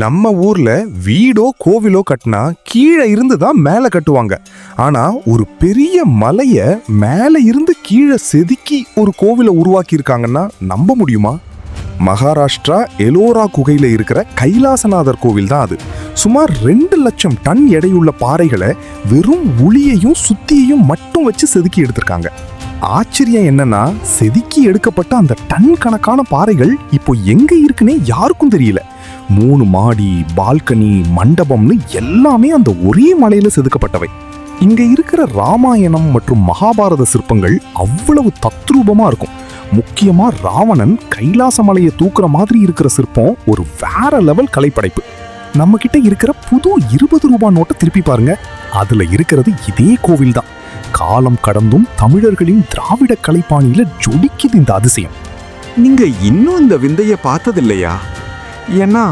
நம்ம ஊர்ல வீடோ கோவிலோ கட்டினா கீழே இருந்து தான் மேலே கட்டுவாங்க. ஆனா ஒரு பெரிய மலைய மேலே இருந்து கீழே செதுக்கி ஒரு கோவிலை உருவாக்கி இருக்காங்கன்னா நம்ப முடியுமா? மகாராஷ்டிரா எலோரா குகையில இருக்கிற கைலாசநாதர் கோவில் தான் அது. சுமார் 2 லட்சம் டன் எடையுள்ள பாறைகளை வெறும் உளியையும் சுத்தியையும் மட்டும் வச்சு செதுக்கி எடுத்திருக்காங்க. ஆச்சரியம் என்னன்னா, செதுக்கி எடுக்கப்பட்ட அந்த டன் கணக்கான பாறைகள் இப்போ எங்க இருக்குன்னே யாருக்கும் தெரியல. 3 மாடி, பால்கனி, மண்டபம்னு எல்லாமே அந்த ஒரே மலையில செதுக்கப்பட்டவை. இங்க இருக்கிற ராமாயணம் மற்றும் மகாபாரத சிற்பங்கள் அவ்வளவு தத்ரூபமா இருக்கும். முக்கியமா ராவணன் கைலாச மலையை தூக்குற மாதிரி இருக்கிற சிற்பம் ஒரு வேற லெவல் கலைப்படைப்பு. நம்ம கிட்ட இருக்கிற புது 20 ரூபாய் நோட்டை திருப்பி பாருங்க, அதுல இருக்கிறது இதே கோவில் தான். காலம் கடந்தும் தமிழர்களின் திராவிட கலைப்பாணியில ஜொலிக்குது இந்த அதிசயம். நீங்க இன்னும் இந்த விந்தைய பார்த்ததில்லையா? ஏன்னா